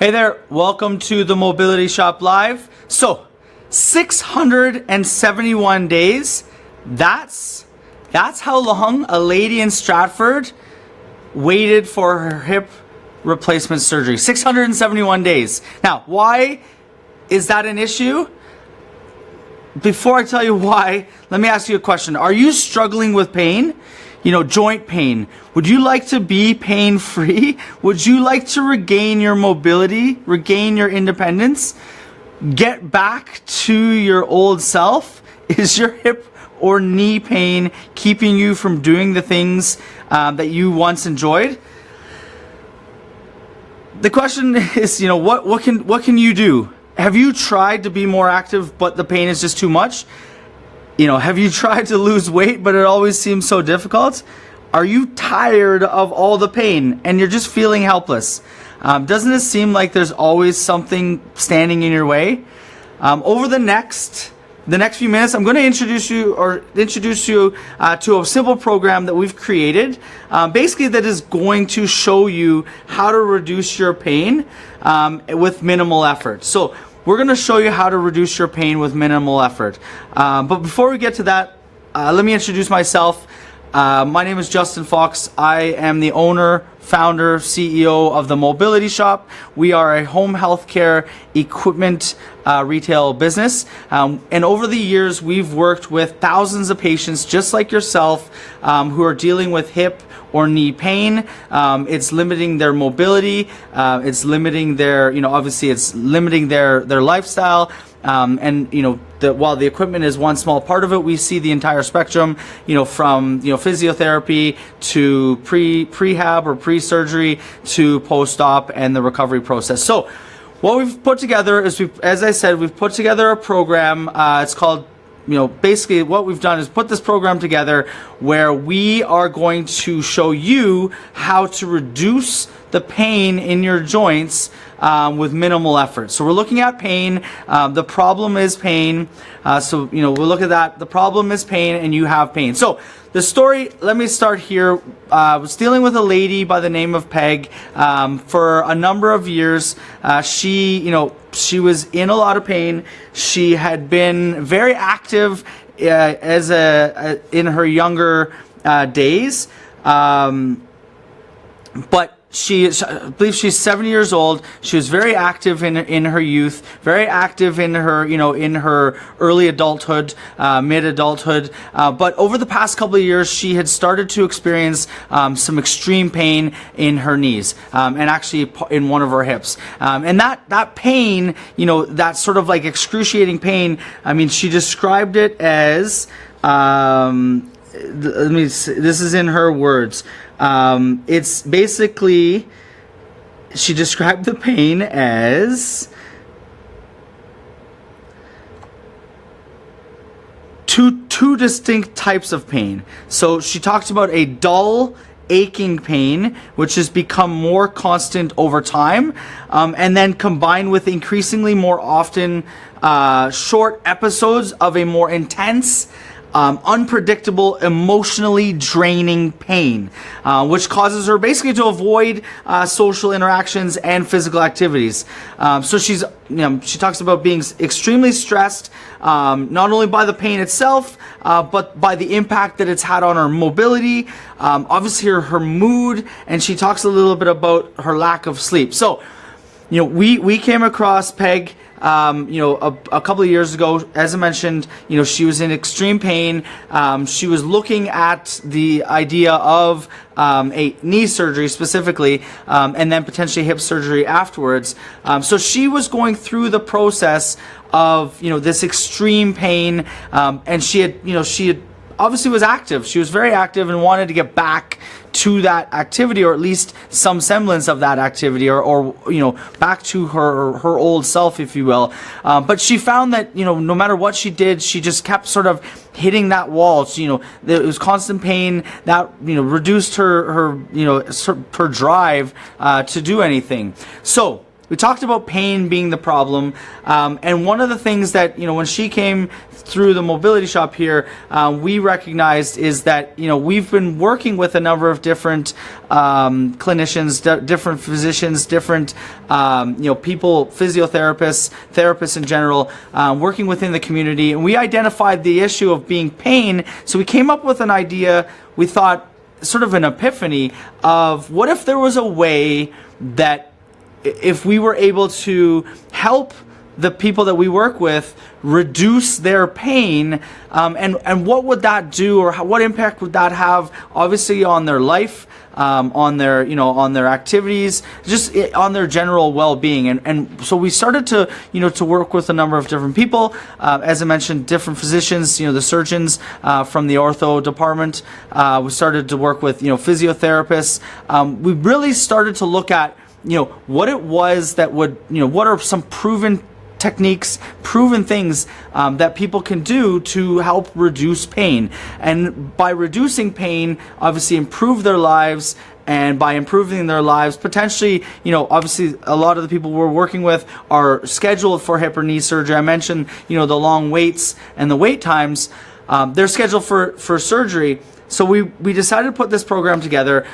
Hey there, welcome to the Mobility Shop Live. So, 671 days, that's how long a lady in Stratford waited for her hip replacement surgery. 671 days. Now, why is that an issue? Before I tell you why, let me ask you a question. Are you struggling with pain? Joint pain. Would you like to be pain-free? Would you like to regain your mobility, regain your independence, get back to your old self? Is your hip or knee pain keeping you from doing the things that you once enjoyed? The question is, what can you do? Have you tried to be more active, but the pain is just too much? Have you tried to lose weight, but it always seems so difficult? Are you tired of all the pain and you're just feeling helpless? Doesn't it seem like there's always something standing in your way? Over the next few minutes, I'm going to introduce you to a simple program that we've created, basically that is going to show you how to reduce your pain with minimal effort. So we're going to show you how to reduce your pain with minimal effort. But before we get to that, let me introduce myself. My name is Justin Fox. I am the owner, founder, CEO of the Mobility Shop. We are a home healthcare equipment retail business. And over the years, we've worked with thousands of patients just like yourself who are dealing with hip or knee pain. It's limiting their mobility. It's limiting their, obviously it's limiting their lifestyle. While the equipment is one small part of it, we see the entire spectrum, from, physiotherapy to PreHab or pre-surgery to post-op and the recovery process. So what we've put together is, as I said, we've put together a program. It's called, basically what we've done is put this program together where we are going to show you how to reduce the pain in your joints with minimal effort. So we're looking at pain. The problem is pain. We'll look at that. The problem is pain and you have pain. So the story, let me start here. I was dealing with a lady by the name of Peg for a number of years. She was in a lot of pain. She had been very active in her younger days, but I believe she's 70 years old. She was very active in her youth, very active in her, in her early adulthood, mid-adulthood. But over the past couple of years, she had started to experience some extreme pain in her knees, and actually in one of her hips. And that pain, that sort of like excruciating pain, she described it as, this is in her words. It's basically, she described the pain as two distinct types of pain. So she talks about a dull, aching pain, which has become more constant over time, and then combined with increasingly more often short episodes of a more intense, unpredictable, emotionally draining pain, which causes her basically to avoid social interactions and physical activities. So she talks about being extremely stressed, not only by the pain itself, but by the impact that it's had on her mobility, obviously her mood, and she talks a little bit about her lack of sleep. So, we came across Peg a couple of years ago. As I mentioned, she was in extreme pain. She was looking at the idea of a knee surgery specifically, and then potentially hip surgery afterwards. So she was going through the process of, this extreme pain, and she had obviously was active. She was very active and wanted to get back to that activity, or at least some semblance of that activity, or back to her old self, if you will. But she found that, no matter what she did, she just kept sort of hitting that wall. So, it was constant pain that, reduced her drive to do anything. So we talked about pain being the problem, and one of the things that, when she came through the mobility shop here, we recognized is that, we've been working with a number of different clinicians, different physicians, different people, physiotherapists, therapists in general, working within the community, and we identified the issue of being pain. So we came up with an idea. We thought, sort of an epiphany of, what if there was a way that if we were able to help the people that we work with reduce their pain, and what would that do, or what impact would that have, obviously, on their life, on their on their activities, just on their general well-being. And so we started to to work with a number of different people, as I mentioned, different physicians, the surgeons from the ortho department. We started to work with physiotherapists. We really started to look at what it was that would what are some proven techniques, proven things that people can do to help reduce pain. And by reducing pain, obviously improve their lives, and by improving their lives, potentially, obviously a lot of the people we're working with are scheduled for hip or knee surgery. I mentioned, the long waits and the wait times. They're scheduled for surgery. So we decided to put this program together.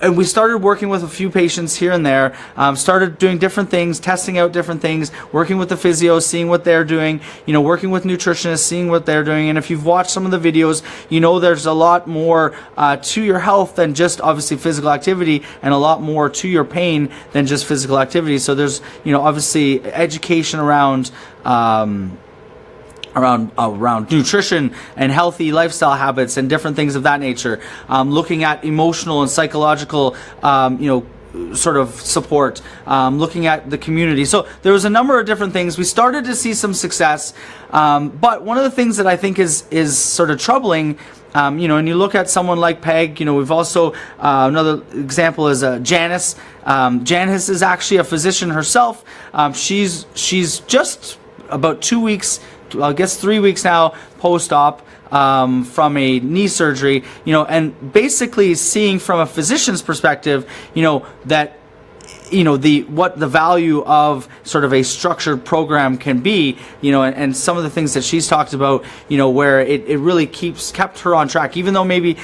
And we started working with a few patients here and there, started doing different things, testing out different things, working with the physios, seeing what they're doing, working with nutritionists, seeing what they're doing. And if you've watched some of the videos, there's a lot more to your health than just obviously physical activity, and a lot more to your pain than just physical activity. So there's, obviously education around nutrition and healthy lifestyle habits and different things of that nature, looking at emotional and psychological sort of support, looking at the community. So there was a number of different things. We started to see some success, but one of the things that I think is sort of troubling, and you look at someone like Peg, we've also, another example is Janice. Janice is actually a physician herself. She's just about 2 weeks, I guess 3 weeks now, post-op, from a knee surgery, and basically seeing from a physician's perspective, that what the value of sort of a structured program can be, and some of the things that she's talked about, where it really kept her on track, even though maybe,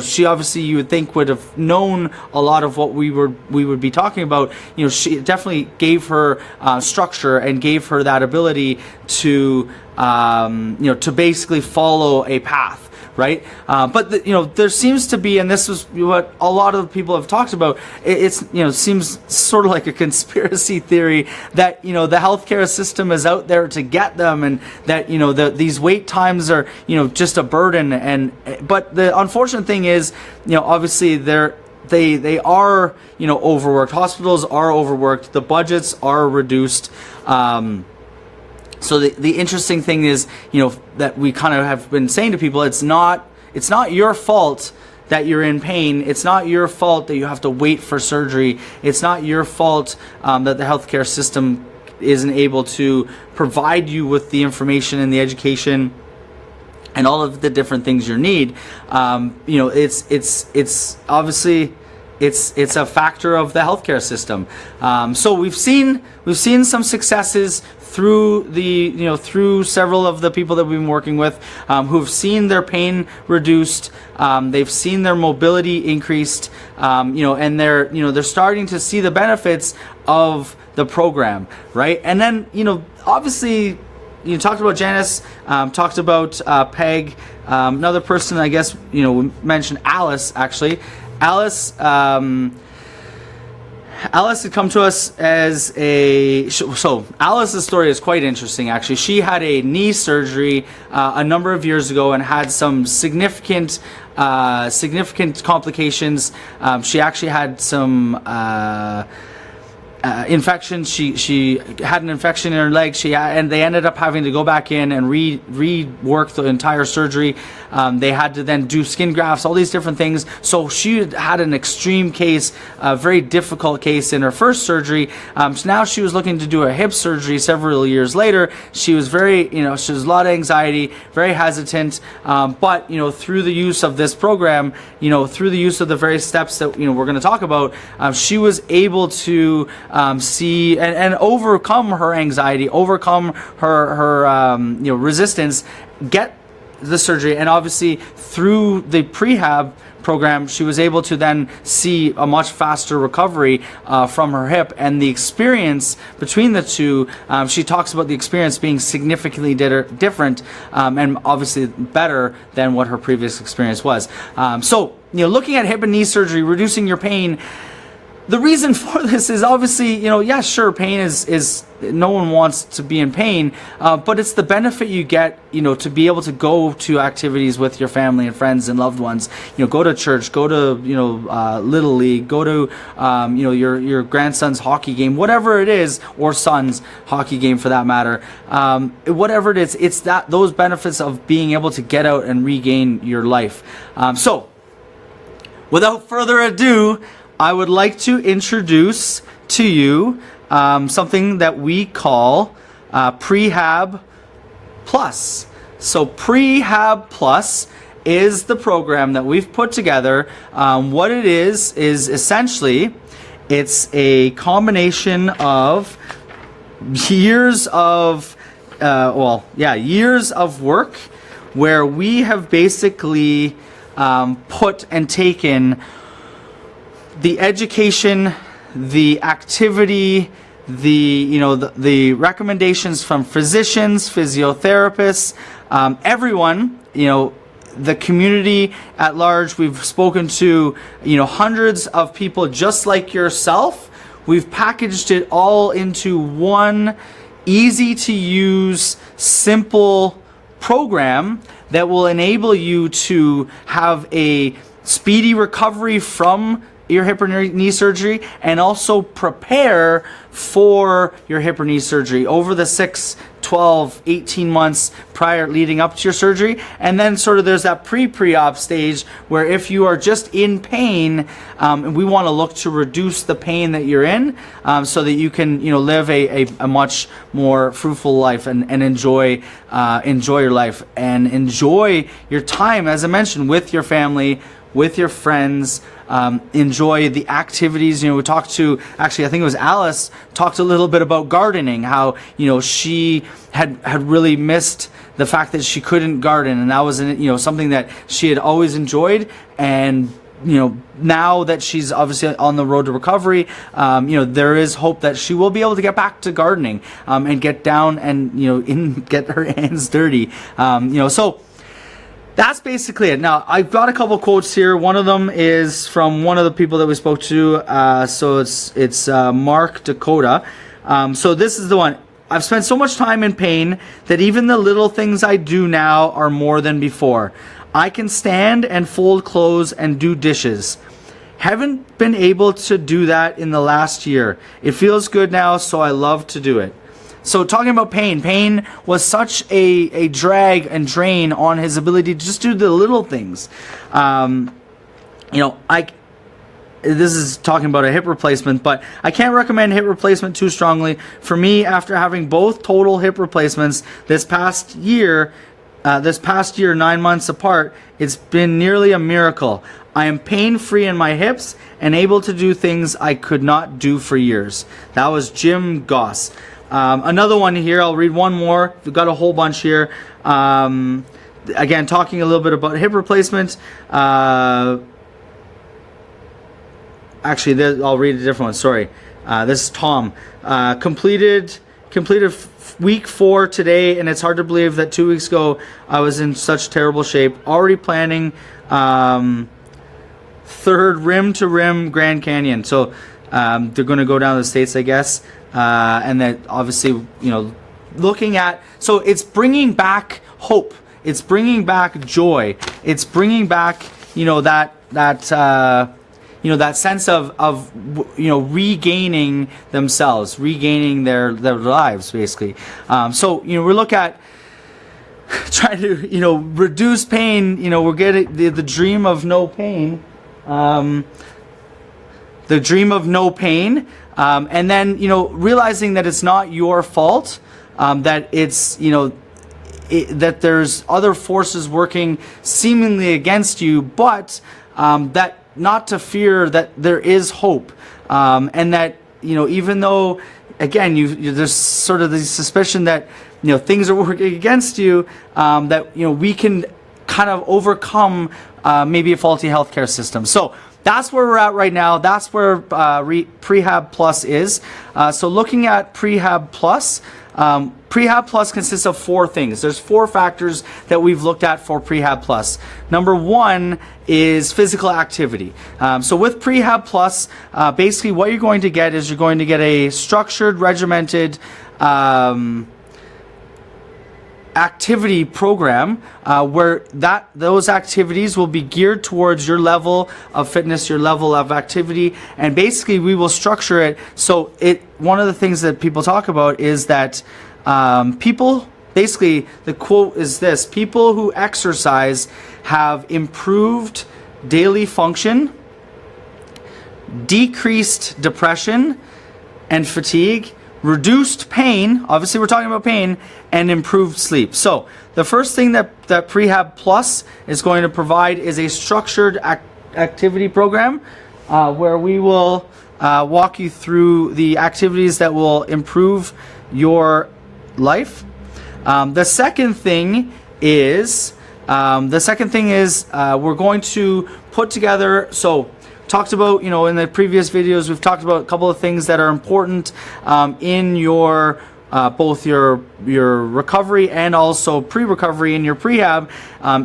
she obviously, you would think, would have known a lot of what we would be talking about. She definitely gave her structure and gave her that ability to to basically follow a path. Right, but there seems to be, and this is what a lot of people have talked about. It's seems sort of like a conspiracy theory that the healthcare system is out there to get them, and that these wait times are just a burden. But the unfortunate thing is, obviously they are overworked. Hospitals are overworked. The budgets are reduced. So the interesting thing is, that we kind of have been saying to people, it's not your fault that you're in pain. It's not your fault that you have to wait for surgery. It's not your fault that the healthcare system isn't able to provide you with the information and the education and all of the different things you need. It's obviously it's a factor of the healthcare system. So we've seen some successes through through several of the people that we've been working with, who've seen their pain reduced. They've seen their mobility increased, and they're starting to see the benefits of the program, right? And then obviously, you talked about Janice, talked about Peg, another person, I guess, we mentioned Alice, actually. Alice had come to us as so Alice's story is quite interesting, actually. She had a knee surgery a number of years ago and had some significant complications. She actually had some infection. She had an infection in her leg. And they ended up having to go back in and rework the entire surgery. They had to then do skin grafts, all these different things. So she had an extreme case, a very difficult case in her first surgery. So now she was looking to do a hip surgery several years later. She was very, she was a lot of anxiety, very hesitant. But through the use of this program, through the use of the various steps that we're going to talk about, she was able to see and overcome her anxiety, overcome her resistance, get the surgery, and obviously through the PreHab program, she was able to then see a much faster recovery from her hip, and the experience between the two, she talks about the experience being significantly different and obviously better than what her previous experience was. So, looking at hip and knee surgery, reducing your pain, the reason for this is obviously, yeah, sure, pain is no one wants to be in pain, but it's the benefit you get, to be able to go to activities with your family and friends and loved ones. Go to church, go to Little League, go to your grandson's hockey game, whatever it is, or son's hockey game for that matter. Whatever it is, it's those benefits of being able to get out and regain your life. So, without further ado, I would like to introduce to you something that we call PreHab Plus. So PreHab Plus is the program that we've put together. What it is essentially, it's a combination of years of work where we have basically put and taken the education, the activity, the recommendations from physicians, physiotherapists, everyone, the community at large. We've spoken to, hundreds of people just like yourself. We've packaged it all into one easy to use, simple program that will enable you to have a speedy recovery from your hip or knee surgery, and also prepare for your hip or knee surgery over the 6, 12, 18 months prior leading up to your surgery. And then sort of there's that pre-op stage where if you are just in pain, we want to look to reduce the pain that you're in, so that you can live a much more fruitful life and enjoy your life and enjoy your time, as I mentioned, with your family, with your friends. Enjoy the activities. We talked to, actually, I think it was Alice, talked a little bit about gardening, how, she had really missed the fact that she couldn't garden, and that was, something that she had always enjoyed. And, now that she's obviously on the road to recovery, there is hope that she will be able to get back to gardening, and get down and, get her hands dirty. So that's basically it. Now, I've got a couple quotes here. One of them is from one of the people that we spoke to. So it's Mark Dakota. So this is the one. I've spent so much time in pain that even the little things I do now are more than before. I can stand and fold clothes and do dishes. Haven't been able to do that in the last year. It feels good now, so I love to do it. So talking about pain was such a drag and drain on his ability to just do the little things. This is talking about a hip replacement, but I can't recommend hip replacement too strongly. For me, after having both total hip replacements this past year, 9 months apart, it's been nearly a miracle. I am pain-free in my hips and able to do things I could not do for years. That was Jim Goss. Another one here, I'll read one more. We've got a whole bunch here. Again, talking a little bit about hip replacement. Actually, I'll read a different one. Sorry. This is Tom. Completed week 4 today, and it's hard to believe that 2 weeks ago I was in such terrible shape. Already planning third rim to rim Grand Canyon. So they're going to go down to the States, I guess. And that obviously, looking at, so it's bringing back hope. It's bringing back joy. It's bringing back, that sense of regaining themselves, regaining their lives, basically. So, we look at trying to, reduce pain. We're getting the dream of no pain. The dream of no pain. And then, realizing that it's not your fault, that it's, that there's other forces working seemingly against you, but that not to fear that there is hope, and that even though, again, there's sort of the suspicion that, things are working against you, that, we can kind of overcome maybe a faulty healthcare system. So that's where we're at right now. That's where PreHab Plus is. So looking at PreHab Plus, PreHab Plus consists of 4 things. There's 4 factors that we've looked at for PreHab Plus. Number 1 is physical activity. So with PreHab Plus, basically what you're going to get is you're going to get a structured, regimented activity program where those activities will be geared towards your level of fitness, your level of activity, and basically we will structure it so one of the things that people talk about is that people, basically the quote is this: people who exercise have improved daily function, decreased depression and fatigue, reduced pain, obviously we're talking about pain, and improved sleep. So the first thing that PreHab Plus is going to provide is a structured activity program where we will walk you through the activities that will improve your life. The second thing is we're going to put together, so talked about, in the previous videos, we've talked about a couple of things that are important in your both your recovery and also pre-recovery in your prehab,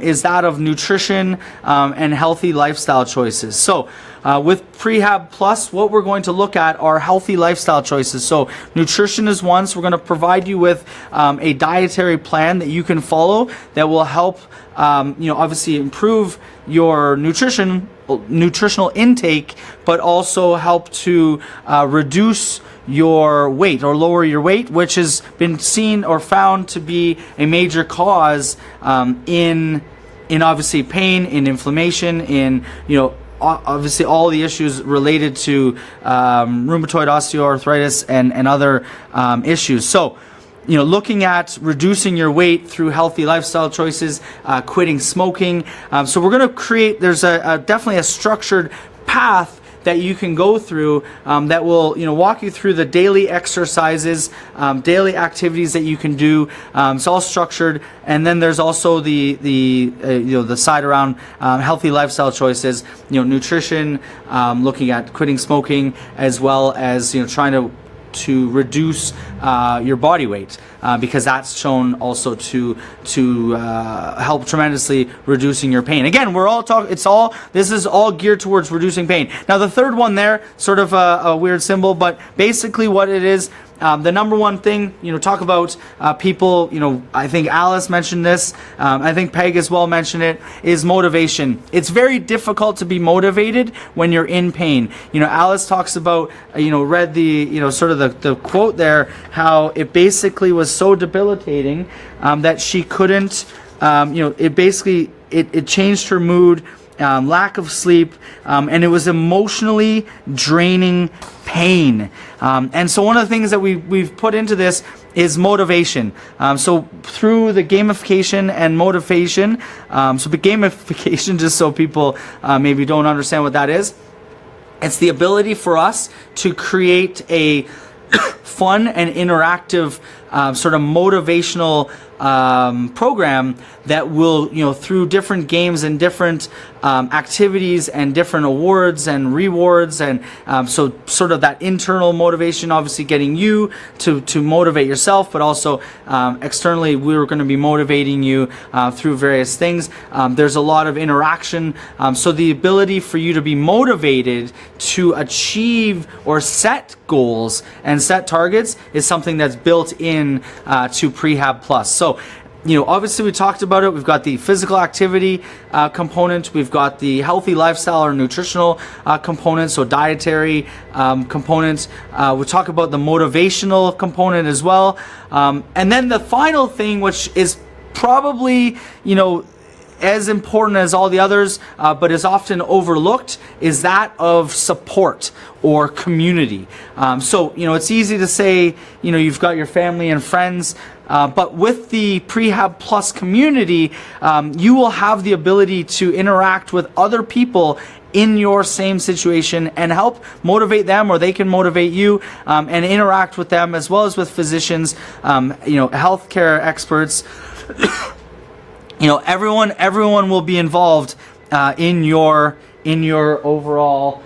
is that of nutrition and healthy lifestyle choices. So with PreHab Plus, what we're going to look at are healthy lifestyle choices. So nutrition is one, so we're going to provide you with a dietary plan that you can follow that will help obviously improve your nutritional intake, but also help to reduce your weight or lower your weight, which has been seen or found to be a major cause in obviously pain, in inflammation, in obviously all the issues related to rheumatoid osteoarthritis and other issues. So looking at reducing your weight through healthy lifestyle choices, quitting smoking. So we're going to create, there's definitely a structured path that you can go through that will walk you through the daily exercises, daily activities that you can do. It's all structured, and then there's also the side around healthy lifestyle choices, nutrition, looking at quitting smoking, as well as trying to reduce your body weight, because that's shown also to help tremendously reducing your pain. Again, we're all talking. This is all geared towards reducing pain. Now, the third one there, sort of a weird symbol, but basically what it is. The number one thing, talk about people, I think Alice mentioned this, I think Peg as well mentioned it, is motivation. It's very difficult to be motivated when you're in pain. Alice talks about, read the, sort of the quote there, how it basically was so debilitating that she couldn't, it changed her mood, lack of sleep, and it was emotionally draining pain. And so one of the things that we've put into this is motivation. So through the gamification and motivation, the gamification, just so people maybe don't understand what that is, it's the ability for us to create a fun and interactive sort of motivational program that will, through different games and different activities and different awards and rewards, and so sort of that internal motivation, obviously getting you to motivate yourself, but also externally we're going to be motivating you through various things. There's a lot of interaction, so the ability for you to be motivated to achieve or set goals and set targets is something that's built in to PreHab Plus. So obviously we talked about it. We've got the physical activity component. We've got the healthy lifestyle or nutritional component, so dietary components. We talk about the motivational component as well. And then the final thing, which is probably, as important as all the others, but is often overlooked, is that of support or community. So, it's easy to say, you've got your family and friends, but with the PreHab Plus community, you will have the ability to interact with other people in your same situation and help motivate them, or they can motivate you, and interact with them, as well as with physicians, healthcare experts. Everyone will be involved in your overall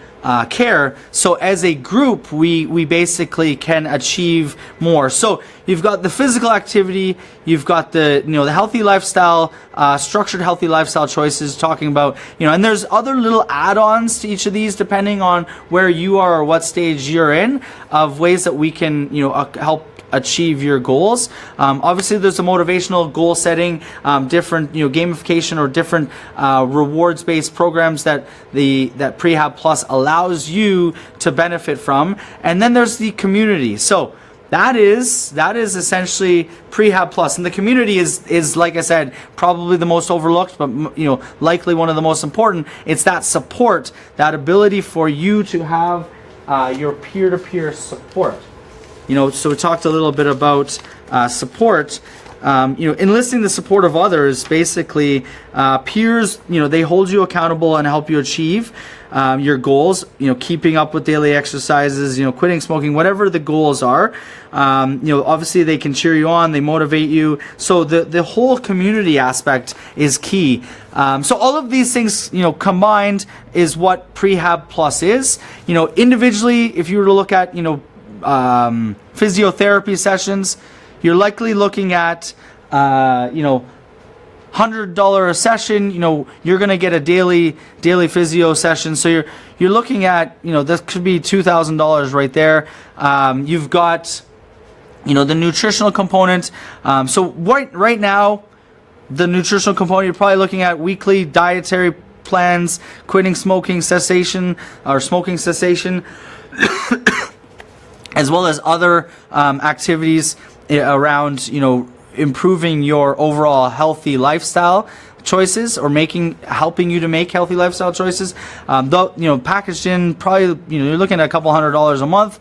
care. So as a group, we basically can achieve more. So you've got the physical activity, you've got the the healthy lifestyle, structured healthy lifestyle choices, talking about and there's other little add-ons to each of these depending on where you are or what stage you're in, of ways that we can help achieve your goals. Obviously there's a motivational goal setting, different gamification or different rewards based programs that PreHab Plus allows you to benefit from, and then there's the community. So that is essentially PreHab Plus, and the community is like I said, probably the most overlooked, but likely one of the most important. It's that support, that ability for you to have your peer-to-peer support. So we talked a little bit about support. Enlisting the support of others, basically, peers, they hold you accountable and help you achieve your goals, keeping up with daily exercises, quitting smoking, whatever the goals are. Obviously they can cheer you on, they motivate you. So the whole community aspect is key. So all of these things, combined is what PreHab Plus is. Individually, if you were to look at, physiotherapy sessions, you're likely looking at $100 a session. You're going to get a daily physio session, so you're looking at this could be $2,000 right there. You've got the nutritional component. So right now, the nutritional component, you're probably looking at weekly dietary plans, quitting smoking cessation or smoking cessation, as well as other activities around improving your overall healthy lifestyle choices, or helping you to make healthy lifestyle choices. Packaged in, probably you're looking at a couple $100 a month.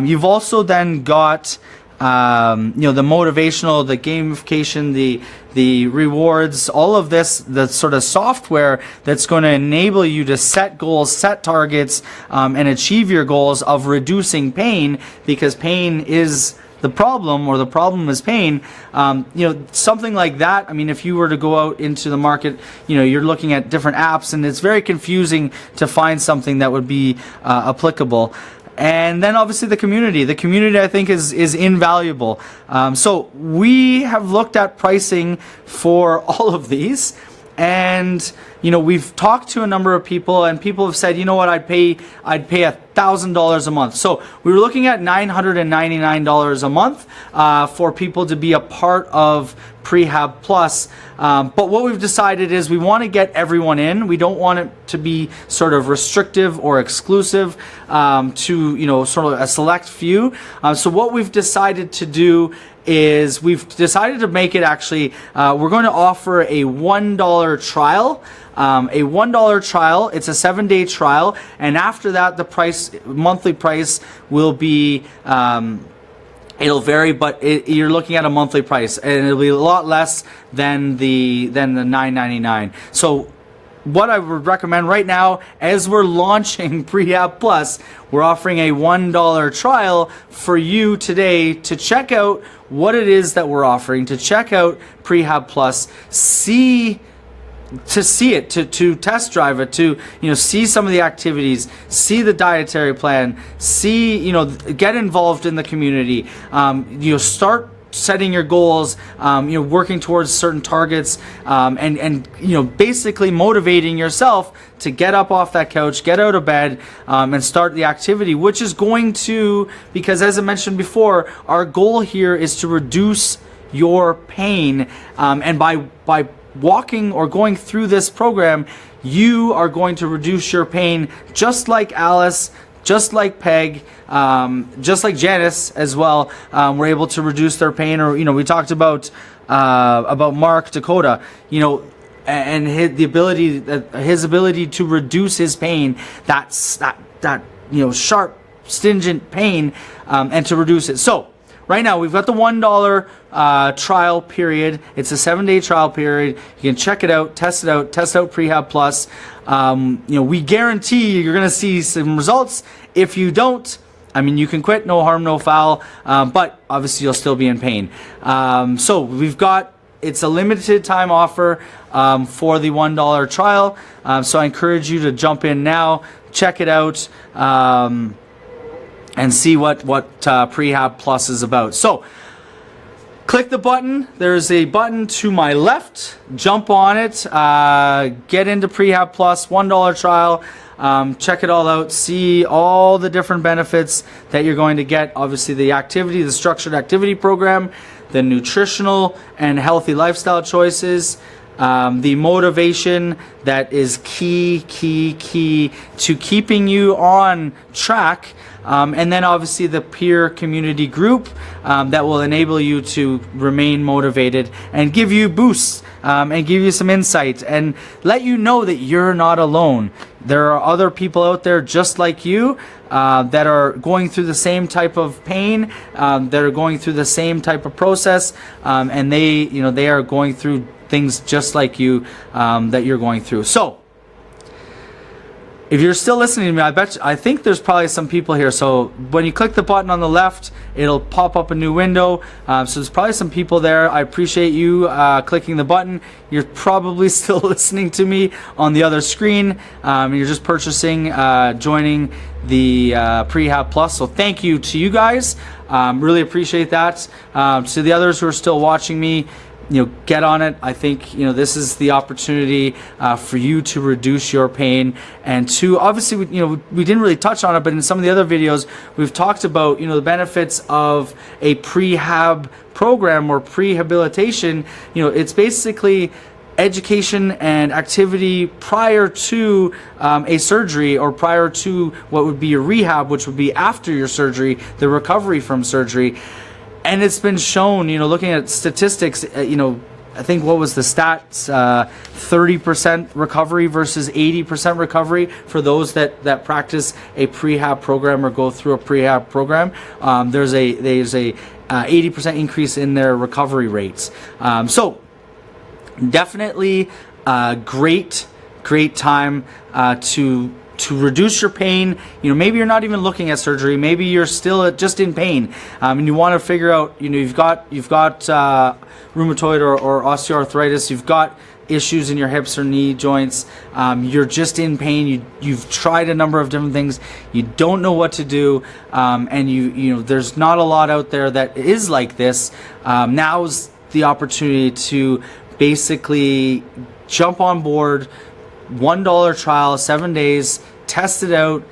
You've also then got the motivational, the gamification, the rewards, all of this, the sort of software that's going to enable you to set goals, set targets, and achieve your goals of reducing pain, because pain is the problem, or the problem is pain. Something like that. I mean, if you were to go out into the market, you're looking at different apps, and it's very confusing to find something that would be applicable. And then obviously the community. The community, I think, is invaluable. So we have looked at pricing for all of these, and we've talked to a number of people, and people have said, I'd pay $1,000 a month. So we were looking at $999 a month for people to be a part of PreHab Plus. But what we've decided is we want to get everyone in. We don't want it to be sort of restrictive or exclusive to sort of a select few. So what we've decided to do is we've decided to make it actually, we're going to offer a $1 trial. A $1 trial. It's a 7-day trial, and after that, the monthly price will be. It'll vary, but you're looking at a monthly price, and it'll be a lot less than the $9.99. So what I would recommend right now, as we're launching PreHab Plus, we're offering a $1 trial for you today to check out what it is that we're offering, to check out PreHab Plus, to test drive it, to see some of the activities, see the dietary plan, get involved in the community, start setting your goals, working towards certain targets, and basically motivating yourself to get up off that couch, get out of bed, and start the activity, which is going to, because as I mentioned before, our goal here is to reduce your pain, and by walking or going through this program, you are going to reduce your pain, just like Alice, just like Peg, just like Janice as well, were able to reduce their pain. Or we talked about Mark, Dakota. and his ability to reduce his pain, that sharp, stringent pain, and to reduce it. So right now we've got the $1 trial period. It's a 7-day trial period. You can check it out, test out PreHab Plus. We guarantee you're going to see some results. If you don't, I mean, you can quit, no harm, no foul, but obviously you'll still be in pain. So it's a limited time offer for the $1 trial. So I encourage you to jump in now, check it out, and see what PreHab Plus is about. So click the button. There's a button to my left. Jump on it. Get into PreHab Plus, $1 trial. Check it all out. See all the different benefits that you're going to get. Obviously, the structured activity program, the nutritional and healthy lifestyle choices, the motivation that is key to keeping you on track. And then obviously the peer community group that will enable you to remain motivated and give you boosts and give you some insight and let you know that you're not alone. There are other people out there just like you that are going through the same type of pain, that are going through the same type of process, and they are going through things just like you that you're going through. So if you're still listening to me, I think there's probably some people here. So when you click the button on the left, it'll pop up a new window. So there's probably some people there. I appreciate you clicking the button. You're probably still listening to me on the other screen. You're just joining the PreHab Plus. So thank you to you guys. Really appreciate that. To the others who are still watching me, get on it. I think, this is the opportunity for you to reduce your pain and to, obviously, we didn't really touch on it, but in some of the other videos, we've talked about, the benefits of a prehab program or prehabilitation. It's basically education and activity prior to a surgery or prior to what would be a rehab, which would be after your surgery, the recovery from surgery. And it's been shown, looking at statistics, I think what was the stats, 30% recovery versus 80% recovery for those that practice a prehab program or go through a prehab program. There's a 80% increase in their recovery rates. So definitely great time to reduce your pain. Maybe you're not even looking at surgery. Maybe you're still just in pain, and you want to figure out. You've got rheumatoid or osteoarthritis. You've got issues in your hips or knee joints. You're just in pain. You've tried a number of different things. You don't know what to do, and there's not a lot out there that is like this. Now's the opportunity to basically jump on board. $1 trial, 7 days, test it out.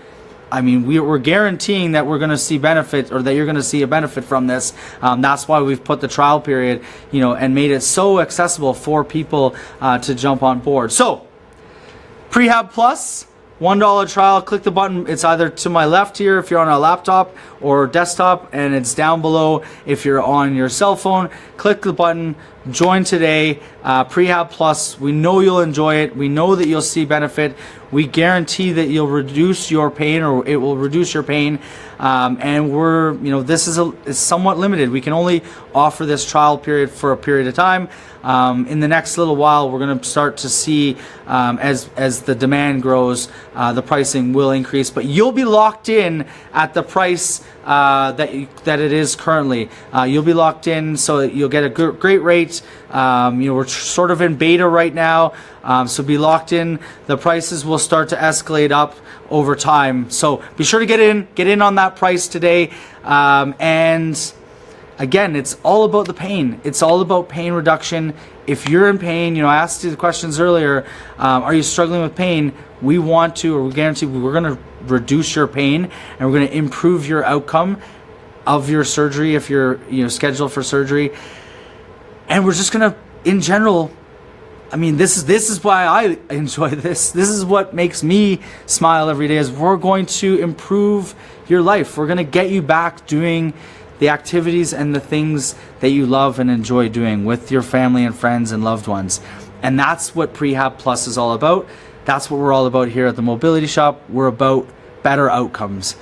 I mean, we're guaranteeing that we're going to see benefit, or that you're going to see a benefit from this. That's why we've put the trial period, and made it so accessible for people to jump on board. So, PreHab Plus, $1 trial. Click the button. It's either to my left here if you're on a laptop or desktop, and it's down below if you're on your cell phone. Click the button. Join today. PreHab Plus. We know you'll enjoy it. We know that you'll see benefit. We guarantee that you'll reduce your pain, or it will reduce your pain. And this is somewhat limited. We can only offer this trial period for a period of time. In the next little while, we're going to start to see, as the demand grows, the pricing will increase. But you'll be locked in at the price that it is currently. You'll be locked in, so you'll get a great rate. We're sort of in beta right now, so be locked in. The prices will start to escalate up over time. So be sure to get in on that price today. And again, it's all about the pain. It's all about pain reduction. If you're in pain, I asked you the questions earlier, are you struggling with pain? We want to, or we guarantee we're going to reduce your pain, and we're going to improve your outcome of your surgery if you're scheduled for surgery. And we're just going to, in general, I mean, this is why I enjoy this. This is what makes me smile every day, is we're going to improve your life. We're going to get you back doing the activities and the things that you love and enjoy doing with your family and friends and loved ones. And that's what PreHab Plus is all about. That's what we're all about here at the Mobility Shop. We're about better outcomes.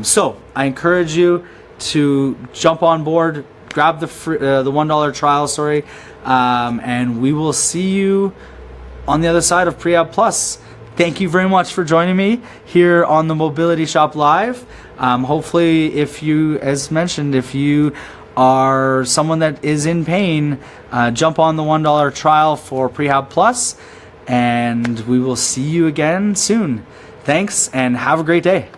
So I encourage you to jump on board, grab the $1 trial, and we will see you on the other side of PreHab Plus. Thank you very much for joining me here on the Mobility Shop Live. Hopefully, if you, as mentioned, if you are someone that is in pain, jump on the $1 trial for PreHab Plus, and we will see you again soon. Thanks, and have a great day.